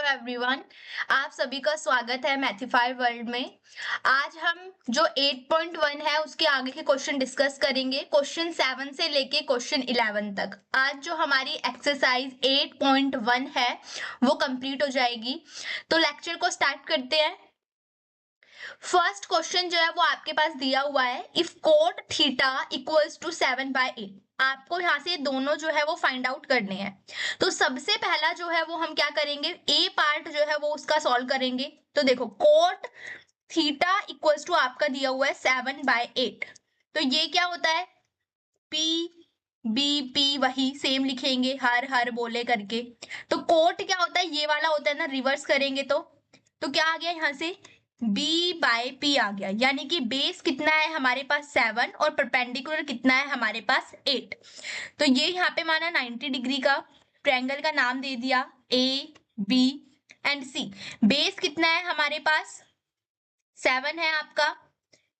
Everyone, आप सभी का स्वागत है मैथिफाई वर्ल्ड में। आज हम जो 8.1 है उसके आगे के क्वेश्चन डिस्कस करेंगे, क्वेश्चन 7 से लेके क्वेश्चन 11 तक। आज जो हमारी एक्सरसाइज 8.1 है वो कंप्लीट हो जाएगी। तो लेक्चर को स्टार्ट करते हैं। फर्स्ट क्वेश्चन जो है वो आपके पास दिया हुआ है, if cot theta equals to 7/8। आपको यहाँ से दोनों जो है वो फाइंड आउट करने हैं। तो सबसे पहला जो है वो हम क्या करेंगे, ए पार्ट जो है वो उसका सॉल्व करेंगे। तो देखो, कोट थीटा इक्वल्स टू आपका दिया हुआ है 7/8। तो ये क्या होता है, पी बी पी वही सेम लिखेंगे, हर हर बोले करके। तो कोट क्या होता है, ये वाला होता है ना, रिवर्स करेंगे तो क्या आ गया यहाँ से, b बाय पी आ गया। यानी कि बेस कितना है हमारे पास 7 और परपेंडिकुलर कितना है हमारे पास 8। तो ये यहाँ पे माना 90 डिग्री का ट्रायंगल का नाम दे दिया, A B and C. Base कितना है हमारे पास 7 है आपका,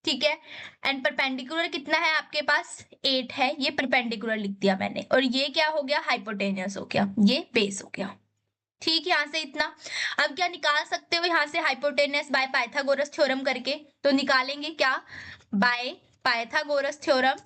ठीक है। एंड परपेंडिकुलर कितना है आपके पास 8 है, ये परपेंडिकुलर लिख दिया मैंने। और ये क्या हो गया, हाइपोटेनियस हो गया, ये बेस हो गया। ठीक, यहाँ से इतना। अब क्या निकाल सकते हो यहाँ से, हाइपोटेनस बाय पाइथागोरस थ्योरम करके। तो निकालेंगे क्या, बाय पाइथागोरस थ्योरम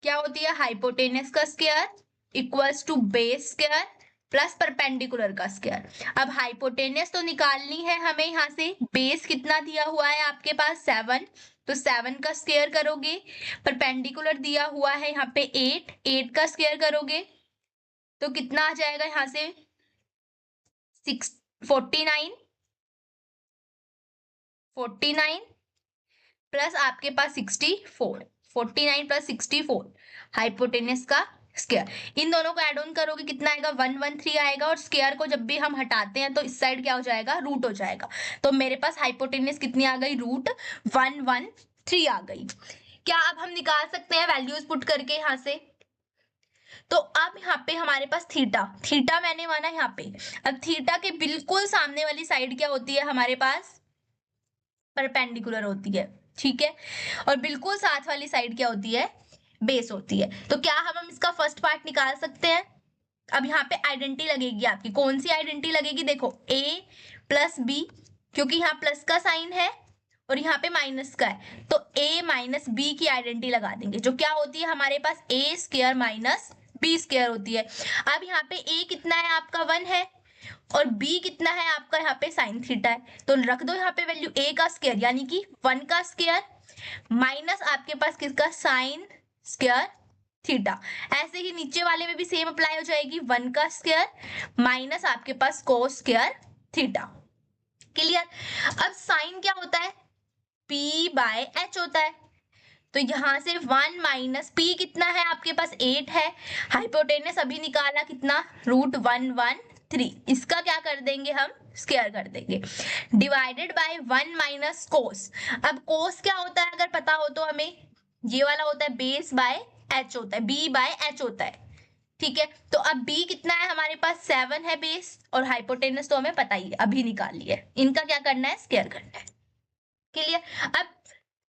क्या होती है, हाइपोटेनस का square equals to base square plus perpendicular का स्क्वायर। अब हाइपोटेनस तो निकालनी है हमें यहाँ से, बेस कितना दिया हुआ है आपके पास 7, तो 7 का स्क्वायर करोगे। परपेंडिकुलर दिया हुआ है यहाँ पे 8 का स्क्वायर करोगे तो कितना आ जाएगा यहाँ से 49 प्लस आपके पास 64, 49 प्लस 64 हाइपोटेनस का स्क्वायर। इन दोनों को ऐड ऑन करोगे कितना आएगा, 113 आएगा। और स्क्वायर को जब भी हम हटाते हैं तो इस साइड क्या हो जाएगा, रूट हो जाएगा। तो मेरे पास हाइपोटेनस कितनी आ गई, रूट 113 आ गई। क्या अब हम निकाल सकते हैं वैल्यूज पुट करके यहाँ से। तो अब यहाँ पे हमारे पास थीटा मैंने माना यहाँ पे। अब थीटा के बिल्कुल सामने वाली साइड क्या होती है हमारे पास, परपेंडिकुलर होती है, ठीक है। और बिल्कुल साथ वाली साइड क्या होती है, बेस होती है। तो क्या हम इसका फर्स्ट पार्ट निकाल सकते हैं। अब यहाँ पे आइडेंटिटी लगेगी आपकी, कौन सी आइडेंटिटी लगेगी, देखो a प्लस बी, क्योंकि यहाँ प्लस का साइन है और यहाँ पे माइनस का है, तो a माइनस बी की आइडेंटिटी लगा देंगे, जो क्या होती है हमारे पास a square minus B square होती है। अब यहाँ पे a कितना है आपका 1 है और b कितना है आपका यहाँ पे साइन थीटा है, तो रख दो यहाँ पे वैल्यू a का स्क्वायर यानी कि 1 का स्क्वायर माइनस आपके पास किसका, साइन स्क्वायर थीटा। ऐसे ही नीचे वाले में भी सेम अप्लाई हो जाएगी, 1 का स्क्वायर माइनस आपके पास कोस स्क्वायर थीटा। क्लियर। अब साइन क्या होता है, p बाय h होता है। तो यहां से 1 माइनस पी कितना है आपके पास 8 है, हाइपोटेनस अभी निकाला कितना, रूट 113। इसका क्या कर देंगे हम, स्क्वायर कर देंगे, डिवाइडेड बाय 1 माइनस कोस। अब कोस क्या होता है अगर पता हो तो हमें, ये वाला होता है बेस बाय एच होता है, बी बाय एच होता है, ठीक है। तो अब b कितना है हमारे पास 7 है बेस, और हाइपोटेनस तो हमें पता ही है, अभी निकाल लिया है। इनका क्या करना है, स्क्वायर करना है। क्लियर। अब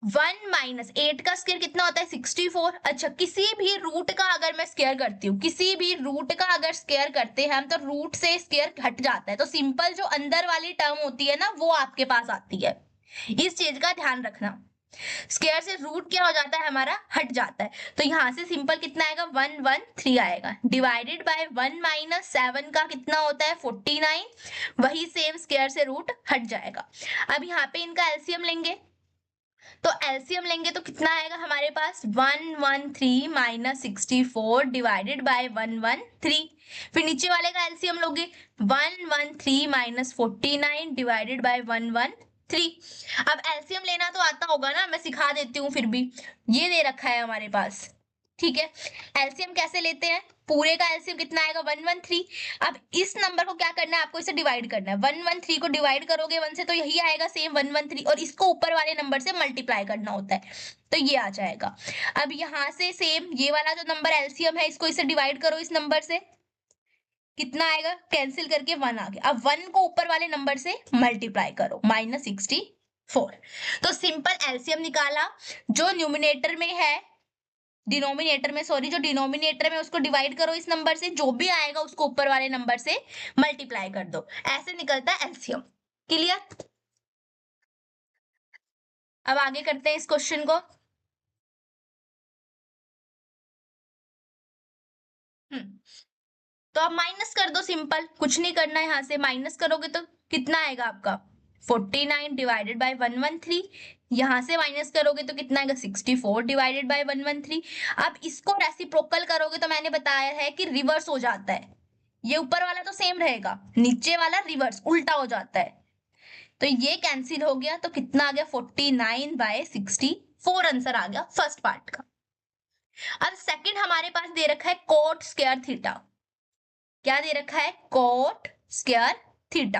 1 माइनस 8 का स्क्वायर कितना होता है 64। अच्छा, किसी भी रूट का अगर मैं स्क्वायर करती हूँ, किसी भी रूट का अगर स्क्वायर करते हैं हम, तो रूट से स्क्वायर हट जाता है, तो सिंपल जो अंदर वाली टर्म होती है ना वो आपके पास आती है। इस चीज का ध्यान रखना, स्क्वायर से रूट क्या हो जाता है हमारा, हट जाता है। तो यहाँ से सिंपल कितना आएगा, 113 आएगा, डिवाइडेड बाय 1 माइनस 7 का कितना होता है 49, वही सेम स्क्वायर से रूट हट जाएगा। अब यहाँ पे इनका एलसीएम लेंगे, तो एलसीएम लेंगे तो कितना आएगा हमारे पास, 113 माइनस 64 डिवाइडेड बाय 113। फिर नीचे वाले का एलसीएम लोगे, 113 माइनस 49 डिवाइडेड बाय 113। अब एलसीएम लेना तो आता होगा ना, मैं सिखा देती हूँ फिर भी। ये दे रखा है हमारे पास, ठीक है। एलसीएम कैसे लेते हैं, पूरे का एलसीएम कितना आएगा 113। अब इस नंबर को क्या करना है आपको, इसे डिवाइड करना है। 113 को डिवाइड करोगे 1 से तो यही आएगा सेम 113, और इसको ऊपर वाले नंबर से मल्टीप्लाई करना होता है, तो ये आ जाएगा। अब यहाँ से सेम ये वाला जो नंबर एलसीएम है, इसको इसे डिवाइड करो इस नंबर से, कितना आएगा, कैंसिल करके 1 आ गया। अब 1 को ऊपर वाले नंबर से मल्टीप्लाई करो, माइनस 64। तो सिंपल एलसीएम निकाला, जो न्यूमिनेटर में है डिनोमिनेटर में, सॉरी, जो डिनोमिनेटर में उसको डिवाइड करो इस नंबर से, जो भी आएगा उसको ऊपर वाले नंबर से मल्टीप्लाई कर दो, ऐसे निकलता है एलसीएम। क्लियर? अब आगे करते हैं इस क्वेश्चन को। तो आप माइनस कर दो, सिंपल, कुछ नहीं करना है, यहां से माइनस करोगे तो कितना आएगा आपका 49 डिवाइडेड बाय 113। यहां से माइनस करोगे तो कितना आएगा 64 डिवाइडेड बाय 113। अब इसको रेसिप्रोकल करोगे तो मैंने बताया है कि रिवर्स हो जाता है, ये ऊपर वाला तो सेम रहेगा, नीचे वाला रिवर्स उल्टा हो जाता है, तो ये कैंसिल हो गया, तो कितना आ गया 49/64 आंसर आ गया फर्स्ट पार्ट का। अब सेकंड हमारे पास दे रखा है कोट स्क्वायर थीटा। क्या दे रखा है? Coat square theta.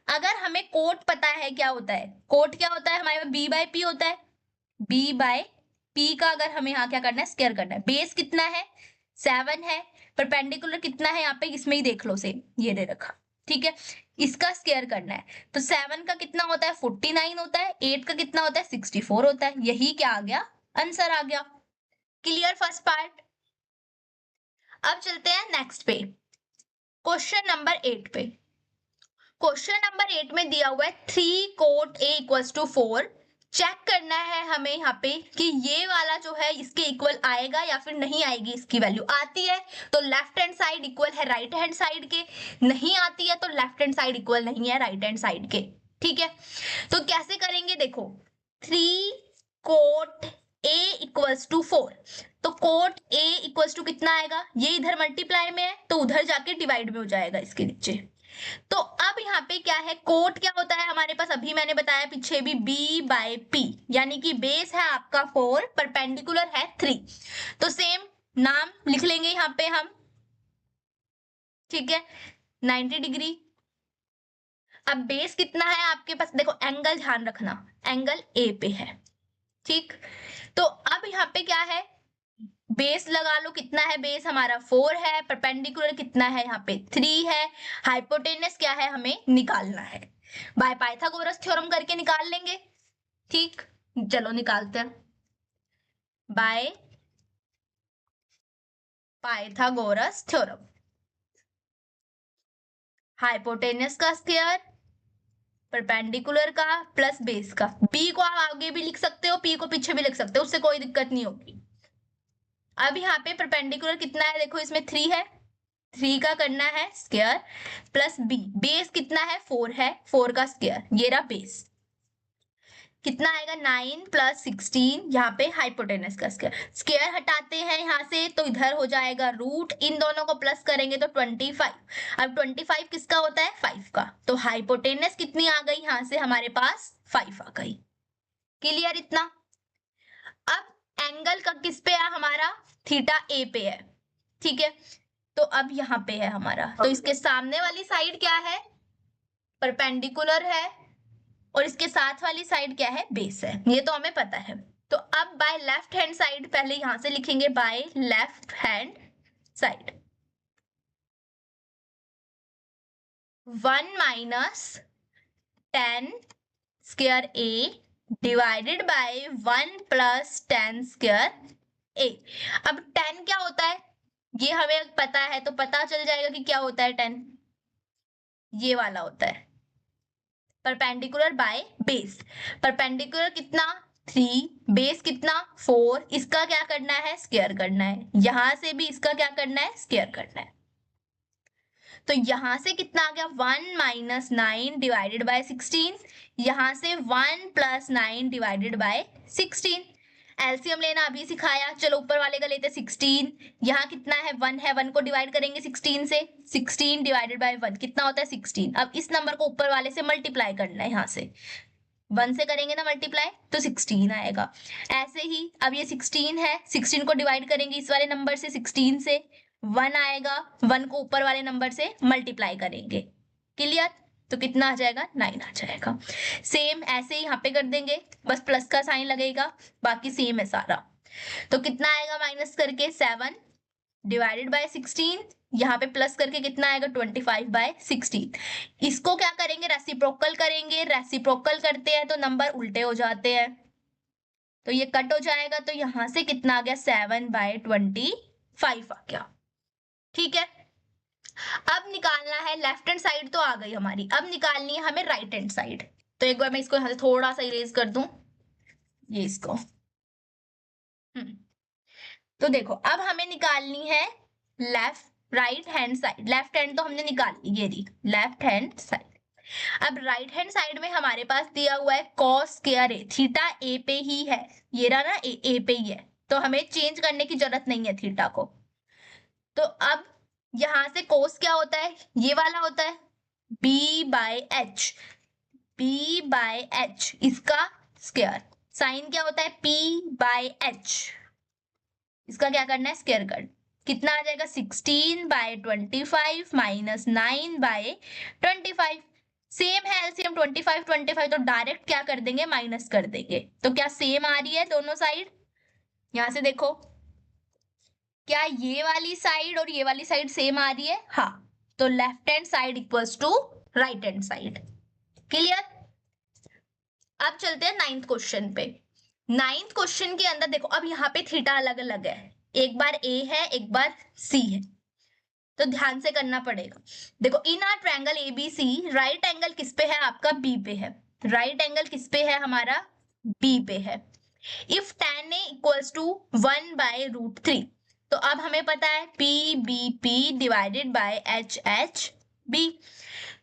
अगर हमें कोट पता है क्या होता है, कोट क्या होता है हमारे पास b/p होता है, b/p का अगर हमें यहाँ क्या करना है, स्क्वायर करना है। बेस कितना है? 7 है। परपेंडिकुलर कितना है यहाँ पे, इसमें ही देख लो, सेम ये दे रखा, ठीक है, इसका स्क्वायर करना है। तो 7 का कितना होता है 49 होता है, 8 का कितना होता है 64 होता है, यही क्या आ गया, आंसर आ गया। Clear first part? अब चलते हैं नेक्स्ट पे, क्वेश्चन नंबर 8 पे। क्वेश्चन नंबर 8 में दिया हुआ है 3 cot a equals to 4। Check करना है हमें यहाँ पे कि ये वाला जो है इसके इक्वल आएगा या फिर नहीं आएगी। इसकी वैल्यू आती है तो लेफ्ट हैंड साइड इक्वल है राइट हैंड साइड के, नहीं आती है तो लेफ्ट हैंड साइड इक्वल नहीं है राइट हैंड साइड के, ठीक है। तो कैसे करेंगे, देखो 3 कोट a इक्वल्स टू 4, तो कोट a इक्वल्स टू कितना आएगा, ये इधर मल्टीप्लाई में है तो उधर जाके डिवाइड में हो जाएगा इसके नीचे। तो अब यहाँ पे क्या है, कोट क्या होता है हमारे पास, अभी मैंने बताया पीछे भी, b/p, यानी कि बेस है आपका 4, परपेंडिकुलर है 3, तो सेम नाम लिख लेंगे यहाँ पे हम, ठीक है, 90 डिग्री। अब बेस कितना है आपके पास, देखो एंगल ध्यान रखना, एंगल ए पे है, ठीक। तो अब यहाँ पे क्या है, बेस लगा लो, कितना है बेस हमारा 4 है, परपेंडिकुलर कितना है यहाँ पे 3 है, हाइपोटेनस क्या है हमें निकालना है, बाय पाइथागोरस थ्योरम करके निकाल लेंगे, ठीक। चलो निकालते हैं, बाय पाइथागोरस थ्योरम। हाइपोटेनस का स्क्वायर, परपेंडिकुलर का प्लस बेस का, बी को आप आगे भी लिख सकते हो, पी को पीछे भी लिख सकते हो, उससे कोई दिक्कत नहीं होगी। अब यहाँ पे परपेंडिकुलर कितना है, देखो इसमें 3 है, 3 का करना है स्क्वायर प्लस बी, बेस कितना है 4 है, 4 का स्क्वायर, ये रहा बेस, कितना आएगा 9 प्लस 16, यहाँ पे हाइपोटेनस का स्क्वायर, स्क्वायर हटाते हैं यहाँ से तो इधर हो जाएगा रूट, इन दोनों को प्लस करेंगे तो 25। अब 25 किसका होता है 5 का, तो हाइपोटेनस कितनी आ गई यहाँ से हमारे पास 5 आ गई। क्लियर इतना? अब एंगल का किस पे है हमारा, थीटा ए पे है, ठीक है। तो अब यहाँ पे है हमारा, तो इसके सामने वाली साइड क्या है, परपेंडिकुलर है, और इसके साथ वाली साइड क्या है, बेस है, ये तो हमें पता है। तो अब बाय लेफ्ट हैंड साइड पहले यहां से लिखेंगे, by left hand side 1 minus 10 square a divided by 1 plus 10 square a। अब 10 क्या होता है ये हमें पता है, तो पता चल जाएगा कि क्या होता है 10, ये वाला होता है परपेंडिकुलर बाय बेस। परपेंडिकुलर कितना 3, बेस कितना 4, इसका क्या करना है स्क्वायर करना है, यहां से भी इसका क्या करना है स्क्वायर करना है। तो यहां से कितना आ गया 1 माइनस 9 डिवाइडेड बाय 16, यहां से 1 प्लस 9 डिवाइडेड बाय 16। एलसीएम लेना अभी सिखाया, चलो ऊपर वाले का लेते 16, यहाँ कितना है 1 है, 1 को डिवाइड करेंगे 16 से, 16 डिवाइडेड बाय 1 कितना होता है 16। अब इस नंबर को ऊपर वाले से मल्टीप्लाई करना है, यहाँ से 1 से करेंगे ना मल्टीप्लाई तो 16 आएगा। ऐसे ही अब ये 16 है, 16 को डिवाइड करेंगे इस वाले नंबर से 16 से, 1 आएगा, 1 को ऊपर वाले नंबर से मल्टीप्लाई करेंगे। क्लियर? तो कितना आ जाएगा 9 आ जाएगा। सेम ऐसे ही यहाँ पे कर देंगे, बस प्लस का साइन लगेगा, बाकी सेम है सारा। तो कितना आएगा माइनस करके 7 डिवाइडेड बाय 16, यहाँ पे प्लस करके कितना आएगा 25/16। इसको क्या करेंगे रेसिप्रोकल करेंगे, रेसिप्रोकल करते हैं तो नंबर उल्टे हो जाते हैं, तो ये कट हो जाएगा, तो यहां से कितना आ गया 7/25 आ गया। ठीक है, अब निकालना है लेफ्ट हैंड साइड, तो आ गई हमारी। अब निकालनी है हमें राइट हैंड साइड। तो एक बार मैं इसको यहां से थोड़ा सा इरेज कर दूं, ये इसको। तो देखो अब हमें निकालनी है right hand side. Left hand तो हमने निकाल ली, ये रही लेफ्ट हैंड साइड। अब राइट हैंड साइड में हमारे पास दिया हुआ है कॉस स्क्वायर ए, थीटा ए पे ही है, ये रहा ना, ए पे ही है, तो हमें चेंज करने की जरूरत नहीं है थीटा को। तो अब यहां से कोस क्या होता है, ये वाला होता है B by H, B by H इसका स्क्वायर। साइन क्या होता है पी बाय एच, इसका क्या करना है स्क्वायर कर। कितना आ जाएगा 16/25 माइनस 9/25। सेम है एलसीएम 25 तो डायरेक्ट क्या कर देंगे माइनस कर देंगे। तो क्या सेम आ रही है दोनों साइड, यहां से देखो क्या ये वाली साइड और ये वाली साइड सेम आ रही है, हाँ। तो left hand side equals to right hand side. Clear. अब चलते हैं 9th क्वेश्चन पे। 9th क्वेश्चन के अंदर देखो, अब यहाँ पे थीटा अलग अलग है, एक बार ए है एक बार सी है, तो ध्यान से करना पड़ेगा। देखो इन are triangle ABC, right angle किस पे है आपका बी पे है, राइट एंगल किस पे है हमारा बी पे है। If tan a equals to 1/√3, तो अब हमें पता है P B P divided by H H B.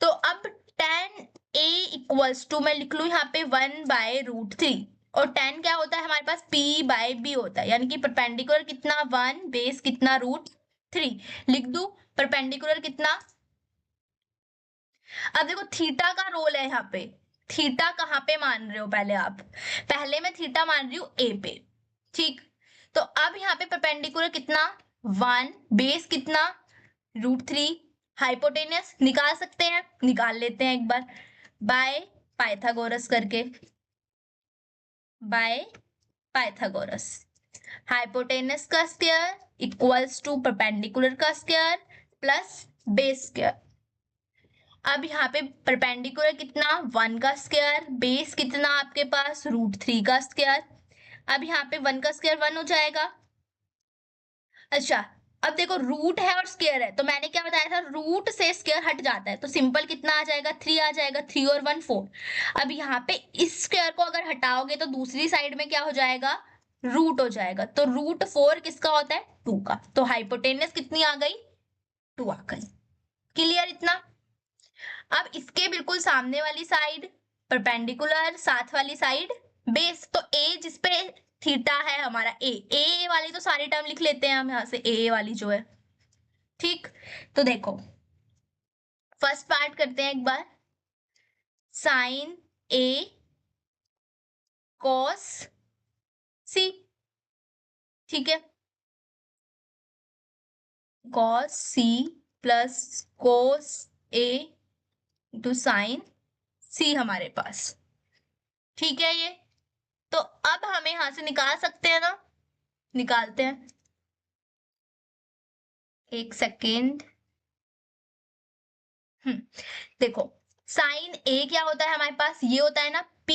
तो अब tan a इक्वल्स टू मैं लिख लू यहाँ पे 1/√3, और tan क्या होता है हमारे पास p बाय b होता है, यानी कि परपेंडिकुलर कितना 1, बेस कितना √3, लिख दू परपेंडिकुलर कितना। अब देखो थीटा का रोल है यहाँ पे, थीटा कहाँ पे मान रहे हो पहले आप, पहले मैं थीटा मान रही हूँ ए पे, ठीक। तो अब यहाँ पे परपेंडिकुलर कितना 1, बेस कितना √3, हाइपोटेनस निकाल सकते हैं, निकाल लेते हैं एक बार बाय पाइथागोरस करके, बाय पाइथागोरस। हाइपोटेनस का स्क्वायर इक्वल्स टू परपेंडिकुलर का स्क्वायर प्लस बेस स्क्वायर। अब यहाँ पे परपेंडिकुलर कितना 1 का स्क्वायर, बेस कितना आपके पास √3 का स्क्वायर। अब यहाँ पे 1 का स्क्वायर 1 हो जाएगा। अच्छा अब देखो रूट है और स्क्वायर है, तो मैंने क्या बताया था रूट से स्क्वायर हट जाता है, तो सिंपल कितना आ जाएगा 3 आ जाएगा, 3 और 1 4। अब यहाँ पे इस स्क्वायर को अगर हटाओगे तो दूसरी साइड में क्या हो जाएगा रूट हो जाएगा, तो √4 किसका होता है 2 का। तो हाइपोटेनस कितनी आ गई 2 आ गई। क्लियर इतना। अब इसके बिल्कुल सामने वाली साइड परपेंडिकुलर, साथ वाली साइड बेस, तो ए जिसपे थीटा है हमारा ए वाली तो सारी टर्म लिख लेते हैं हम यहां से, ए वाली जो है, ठीक। तो देखो फर्स्ट पार्ट करते हैं एक बार, साइन ए कॉस सी, ठीक है, कॉस सी प्लस कोस ए इंटू साइन सी हमारे पास, ठीक है ये। तो अब हमें यहां से निकाल सकते हैं ना, निकालते हैं, एक सेकेंड। देखो साइन ए क्या होता है हमारे पास, ये होता है ना P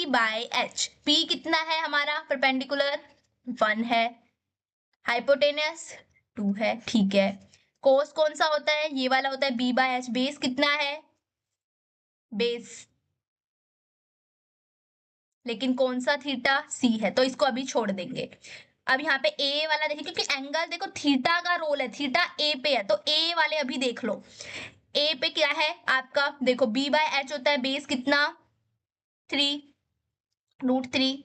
बाय एच, P कितना है हमारा परपेंडिकुलर 1 है, हाइपोटेनस 2 है, ठीक है। कोस कौन सा होता है, ये वाला होता है B बाय एच, बेस कितना है बेस, लेकिन कौन सा थीटा C है, तो इसको अभी छोड़ देंगे। अब यहाँ पे ए वाला देखिए, क्योंकि एंगल देखो थीटा का रोल है, थीटा ए पे है, तो ए वाले अभी देख लो। ए पे क्या है आपका, देखो B बाय एच होता है, बेस कितना 3 √3,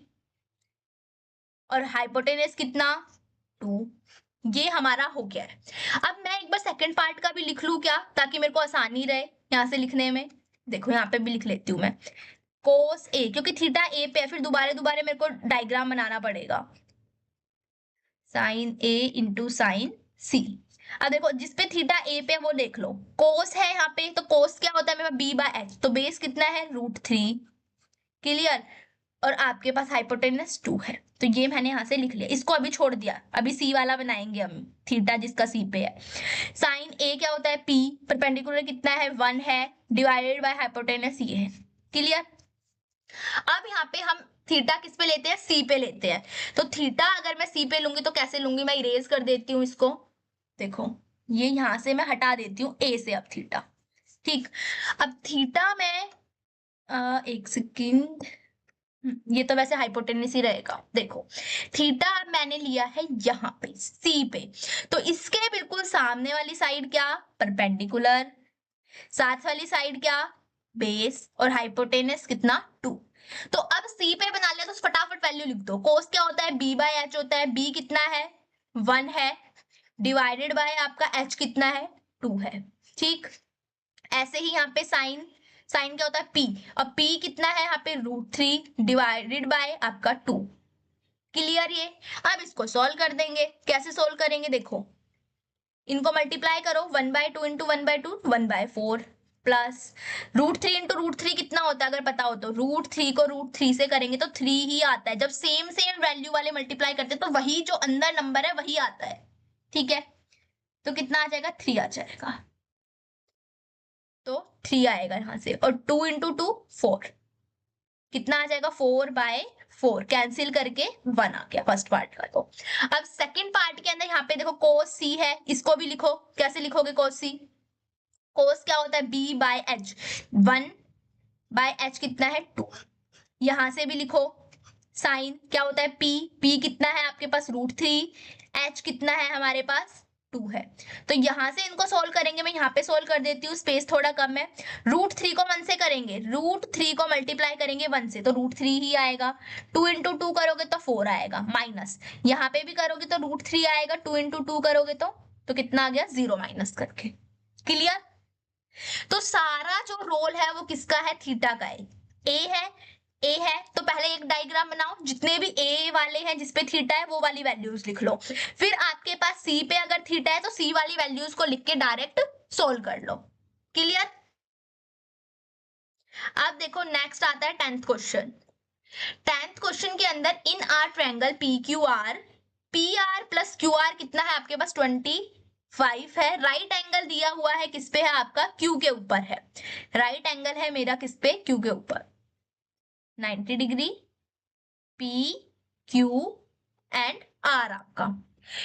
और हाइपोटेनस कितना 2, ये हमारा हो गया है। अब मैं एक बार सेकंड पार्ट का भी लिख लूं क्या, ताकि मेरे को आसानी रहे यहां से लिखने में। देखो यहाँ पे भी लिख लेती हूँ मैं, कोस ए, क्योंकि थीटा ए पे है, फिर दोबारा दोबारा मेरे को डायग्राम बनाना पड़ेगा, साइन ए इंटू साइन सी। अब देखो जिसपे थीटा ए पे वो देख लो, कोस है यहाँ पे, तो कोस क्या होता है मेरे पास B बाय एच, तो बेस कितना है √3, क्लियर। और आपके पास हाइपोटेनस 2 है, तो ये मैंने यहां से लिख लिया, इसको अभी छोड़ दिया, अभी सी वाला बनाएंगे हम, थीटा जिसका सी पे है। साइन ए क्या होता है P, परपेंडिकुलर कितना है 1 है, डिवाइडेड बाय हाइपोटेनस ये है, क्लियर। अब यहाँ पे हम थीटा किस पे लेते हैं, सी पे लेते हैं। तो थीटा अगर मैं सी पे लूंगी तो कैसे लूंगी, मैं इरेज कर देती हूँ इसको, देखो ये यहां से मैं हटा देती हूँ ए से अब थीटा। ठीक, अब थीटा में एक सेकेंड, ये तो वैसे हाइपोटेन्यूस ही रहेगा। देखो थीटा अब मैंने लिया है यहाँ पे सी पे, तो इसके बिल्कुल सामने वाली साइड क्या, परपेंडिकुलर, साथ वाली साइड क्या, बेस, और हाइपोटेनस कितना 2। तो अब सी पे बना लिया तो फटाफट वैल्यू लिख दो। कोस क्या होता है, बी बाय एच होता है, बी कितना है 1 है, डिवाइडेड बाय आपका एच कितना है 2 है। ठीक, ऐसे ही यहाँ पे साइन, साइन क्या होता है पी, अब पी कितना है यहाँ पे √3 डिवाइडेड बाय आपका 2। क्लियर ये, अब इसको सॉल्व कर देंगे। कैसे सॉल्व करेंगे, देखो इनको मल्टीप्लाई करो, 1/2 इंटू 1/2 1/4 प्लस √3 इंटू √3 कितना होता है अगर पता हो तो, √3 को √3 से करेंगे तो 3 ही आता है। जब सेम सेम वैल्यू वाले मल्टीप्लाई करते हैं तो वही जो अंदर नंबर है वही आता है। ठीक है, तो कितना आ जाएगा 3 आ जाएगा, तो 3 आएगा यहां से, और 2 इंटू 2 4, कितना आ जाएगा 4/4, कैंसिल करके 1 आ गया फर्स्ट पार्ट का। तो अब सेकंड पार्ट के अंदर यहाँ पे देखो कोस सी है, इसको भी लिखो। कैसे लिखोगे कोस सी, कोस क्या होता है B by H, 1 by H कितना है 2, यहां से भी लिखो। साइन क्या होता है पी, पी कितना है आपके पास √3, एच कितना है हमारे पास 2 है। तो यहां से इनको सोल्व करेंगे, मैं यहाँ पे सोल्व कर देती हूँ, स्पेस थोड़ा कम है। √3 को 1 से करेंगे, √3 को मल्टीप्लाई करेंगे 1 से तो √3 ही आएगा, 2 इंटू 2 करोगे तो 4 आएगा, माइनस यहाँ पे भी करोगे तो √3 आएगा, 2 इंटू 2 करोगे तो कितना आ गया 0 माइनस करके। क्लियर, तो सारा जो रोल है वो किसका है, थीटा का है। ए है तो पहले एक डायग्राम बनाओ, जितने भी ए वाले हैं जिसपे थीटा है वो वाली वैल्यूज लिख लो। फिर आपके पास सी पे अगर थीटा है तो सी वाली वैल्यूज को लिख के डायरेक्ट सोल्व कर लो। क्लियर, अब देखो नेक्स्ट आता है 10th क्वेश्चन। 10th क्वेश्चन के अंदर इन are triangle P R plus Q are कितना है आपके पास 25 है। राइट एंगल दिया हुआ है किस पे है आपका, क्यू के ऊपर है। राइट एंगल है मेरा किस पे, क्यू के ऊपर 90 degree, P Q and R आपका।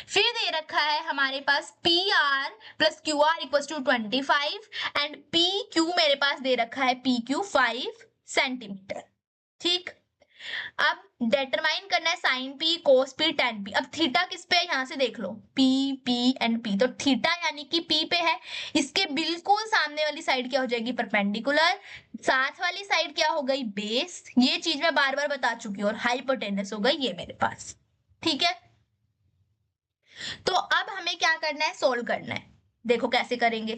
फिर दे रखा है हमारे पास P R plus Q R equal to 25 and P Q मेरे पास दे रखा है पी क्यू 5 सेंटीमीटर। ठीक, अब डिटरमाइन करना है sign P cos P ten P. अब थीटा किस पे है यहां से देख लो, पी पी एंड पी, तो थीटा यानी कि पी पे है, इसके बिल्कुल सामने वाली साइड क्या हो जाएगी परपेंडिकुलर, साथ वाली साइड क्या हो गई बेस, ये चीज मैं बार बार बता चुकी हूँ, और हाइपोटेनस हो गई ये मेरे पास। ठीक है, तो अब हमें क्या करना है, सोल्व करना है। देखो कैसे करेंगे,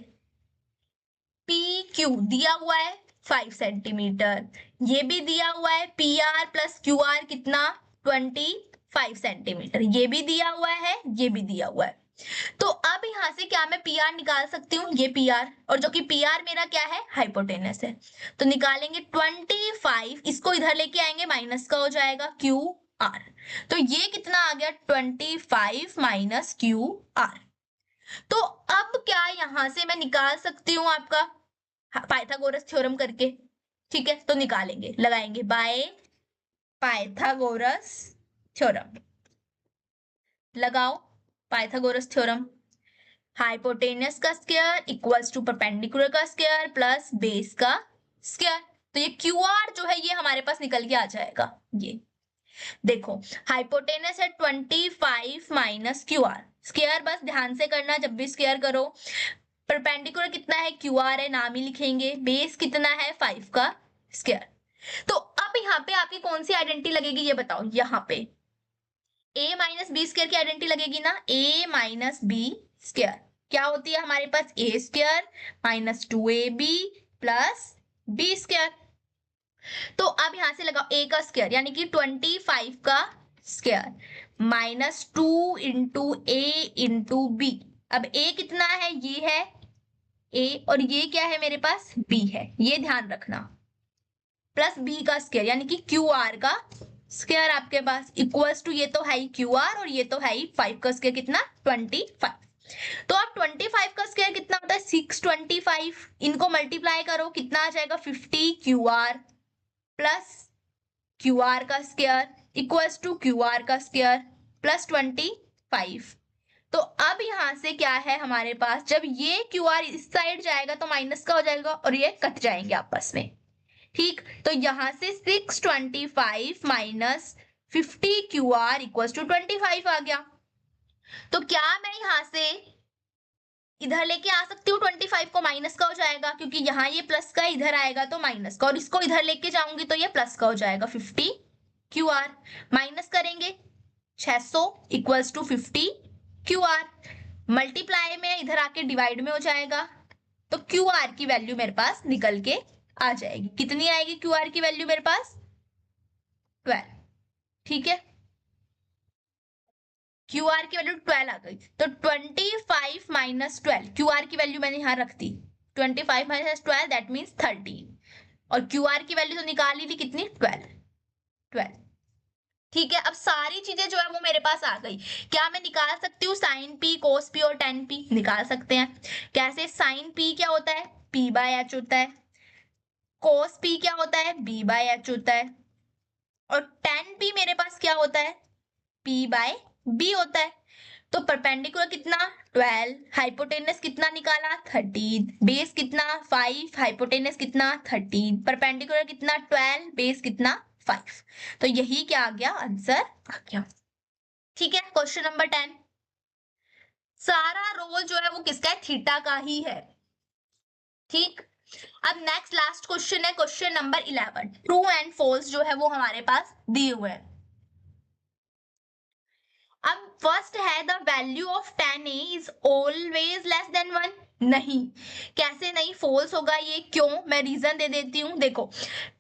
पी क्यू दिया हुआ है 5 सेंटीमीटर, ये भी दिया हुआ है P R plus Q are कितना 25 सेंटीमीटर, ये भी दिया हुआ है, ये भी दिया हुआ है। तो अब यहां से क्या मैं पी आर निकाल सकती हूँ, ये पी आर, और जो कि पी आर मेरा क्या है हाइपोटेनस है, तो निकालेंगे 25, इसको इधर लेके आएंगे माइनस का हो जाएगा क्यू आर, तो ये कितना आ गया 25 माइनस क्यू आर। तो अब क्या यहां से मैं निकाल सकती हूँ आपका पाइथागोरस थ्योरम करके। ठीक है, तो निकालेंगे, लगाएंगे बाय पाइथागोरस थ्योरम, लगाओ पाइथागोरस थ्योरम। हाइपोटेनस का स्क्वायर इक्वल्स टू परपेंडिकुलर का स्क्वायर प्लस बेस का स्क्वायर, तो ये क्यू आर जो है ये हमारे पास निकल के आ जाएगा। ये देखो हाइपोटेनस है 25 माइनस क्यू आर, स्क्वायर बस ध्यान से करना जब भी स्क्वायर करो। परपेंडिकुलर कितना है क्यू आर है, नाम ही लिखेंगे, बेस कितना है 5 का स्क्वायर। तो अब यहाँ पे आपकी कौन सी आइडेंटिटी लगेगी ये बताओ, यहाँ पे a माइनस बी स्क्वायर की आइडेंटिटी लगेगी ना, a माइनस बी स्क्वायर क्या होती है हमारे पास, a square minus 2ab plus b square. तो अब यहां से लगाओ a का स्क्वायर यानी कि 25 का square minus 2 into a into B. अब a कितना है, ये है a, और ये क्या है मेरे पास b है, ये ध्यान रखना, प्लस b का स्क्वायर यानी कि क्यू आर का स्क्वायर आपके पास इक्वल्स टू, ये तो है ही क्यू आर और ये तो है ही 5 का स्क्वायर कितना 25। तो अब 25 का स्क्वायर कितना होता है 625, इनको मल्टीप्लाई करो कितना आ जाएगा 50 Q R plus Q R का square equals to Q R का स्क्वायर प्लस 25। तो अब यहां से क्या है हमारे पास, जब ये क्यू आर इस साइड जाएगा तो माइनस का हो जाएगा और ये कट जाएंगे आपस में। ठीक, तो यहां से 625 minus 50 Q R equals to 25 आ गया। तो क्या मैं यहां से इधर लेके आ सकती हूँ 25 को, माइनस का हो जाएगा क्योंकि यहाँ ये प्लस का, इधर आएगा तो माइनस का, और इसको इधर लेके जाऊंगी तो ये प्लस का हो जाएगा 50 क्यू आर। माइनस करेंगे 600 equals to 50 Q R, multiply में इधर आके डिवाइड में हो जाएगा, तो क्यू आर की वैल्यू मेरे पास निकल के आ जाएगी। कितनी आएगी क्यू आर की वैल्यू मेरे पास? 12। ठीक है, क्यू आर की वैल्यू 12 आ गई, तो 25 माइनस 12, क्यू आर की वैल्यू मैंने यहां रख दी 25 माइनस 12 दैट मीन्स 13, और क्यू आर की वैल्यू तो निकाल ली थी कितनी, 12। ठीक है, अब सारी चीजें जो है वो मेरे पास आ गई। क्या मैं निकाल सकती हूँ साइन पी, कोस पी और टेन पी? निकाल सकते हैं। कैसे? साइन पी क्या होता है? पी बाय एच होता है। कोस पी क्या होता है? बी बाय एच होता है। और टेन पी मेरे पास क्या होता है? पी बाय बी होता है। तो परपेंडिकुलर कितना? 12, हाइपोटेनस कितना निकाला? 13, बेस कितना? 5, हाइपोटेनस कितना? 13, परपेंडिकुलर कितना? 12, बेस कितना? 5। तो यही क्या आ गया? आंसर आ गया। ठीक है, क्वेश्चन नंबर 10, सारा रोल जो है वो किसका है? थीटा का ही है। ठीक, अब नेक्स्ट लास्ट क्वेश्चन है question number 11। True and false जो है वो हमारे पास दिए हुए हैं। अब फर्स्ट है the value of tan a is always less than 1। नहीं, कैसे नहीं? फॉल्स होगा ये, क्यों? मैं रीजन दे देती हूँ। देखो,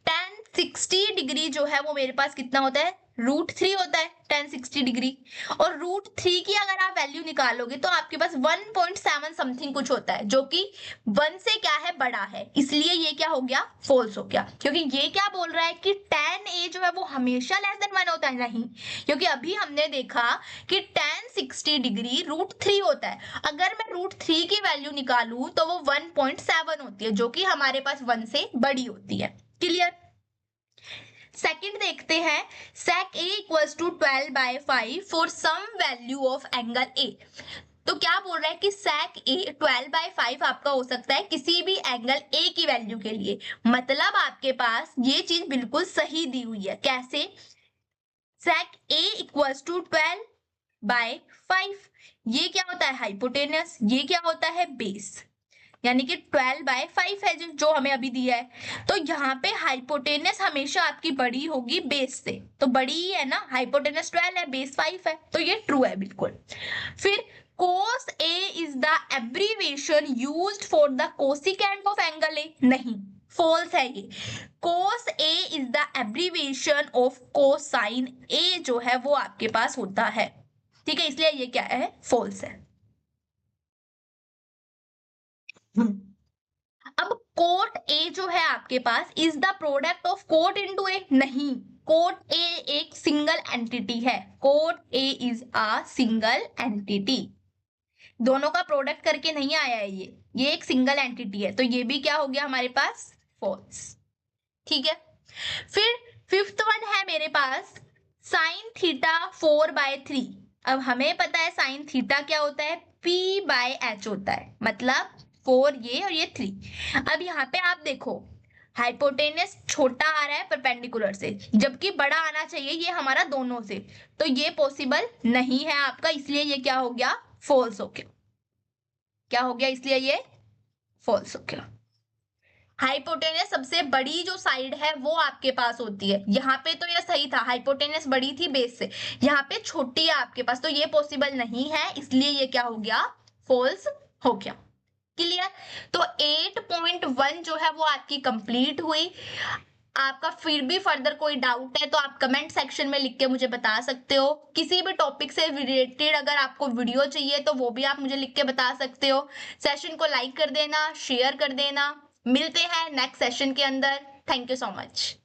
tan 60 डिग्री जो है वो मेरे पास कितना होता है? √3 होता है tan 60 डिग्री, और √3 की अगर आप वैल्यू निकालोगे तो आपके पास 1.7 समथिंग कुछ होता है, जो कि 1 से क्या है? बड़ा है। इसलिए ये क्या हो गया? फॉल्स हो गया, क्योंकि ये क्या बोल रहा है कि tan a जो है वो हमेशा लेस देन 1 होता है। नहीं, क्योंकि अभी हमने देखा कि tan 60 डिग्री √3 होता है। अगर मैं √3 की वैल्यू निकालूं तो वो 1.7 होती है, जो कि हमारे पास 1 से बड़ी होती है। क्लियर? सेकंड देखते हैं, sec a equals to 12/5 for some value of angle a। तो क्या बोल रहा है कि sec a 12/5 आपका हो सकता है किसी भी एंगल a की वैल्यू के लिए। मतलब आपके पास ये चीज बिल्कुल सही दी हुई है। कैसे? sec a इक्वल्स टू 12/5, ये क्या होता है? हाइपोटेनस, ये क्या होता है? बेस, यानी कि 12/5 है जो हमें अभी दिया है। तो यहाँ पे हाइपोटेनस हमेशा आपकी बड़ी होगी बेस से, तो बड़ी ही है ना, हाइपोटेनस 12 है, बेस 5 है, तो ये ट्रू है बिल्कुल। फिर cos a is the abbreviation used for the cosecant of angle a। नहीं, फॉल्स है ये। cos a is the abbreviation of cosine a जो है वो आपके पास होता है। ठीक है, इसलिए ये क्या है? फॉल्स है। अब कोट ए जो है आपके पास is the product of quote into A. नहीं, कोट ए एक सिंगल एंटिटी है। Quote A is a single entity, दोनों का प्रोडक्ट करके नहीं आया है ये एक सिंगल एंटिटी है। तो ये भी क्या हो गया हमारे पास? फॉल्स। ठीक है, फिर फिफ्थ वन है मेरे पास साइन थीटा 4/3। अब हमें पता है साइन थीटा क्या होता है? p/h होता है, मतलब 4 ये और ये 3। अब यहाँ पे आप देखो, हाइपोटेनस छोटा आ रहा है परपेंडिकुलर से, जबकि बड़ा आना चाहिए ये हमारा दोनों से, तो ये पॉसिबल नहीं है आपका, इसलिए ये क्या हो गया? फॉल्स हो गया। क्या हो गया? इसलिए ये फॉल्स हो गया। हाइपोटेनस सबसे बड़ी जो साइड है वो आपके पास होती है। यहाँ पे तो ये सही था, हाइपोटेनस बड़ी थी बेस से, यहाँ पे छोटी है आपके पास, तो ये पॉसिबल नहीं है, इसलिए ये क्या हो गया? फॉल्स हो गया। क्लियर? तो 8.1 जो है वो आपकी कंप्लीट हुई। आपका फिर भी फर्दर कोई डाउट है तो आप कमेंट सेक्शन में लिख के मुझे बता सकते हो। किसी भी टॉपिक से रिलेटेड अगर आपको वीडियो चाहिए तो वो भी आप मुझे लिख के बता सकते हो। सेशन को लाइक कर देना, शेयर कर देना। मिलते हैं नेक्स्ट सेशन के अंदर। Thank you so much.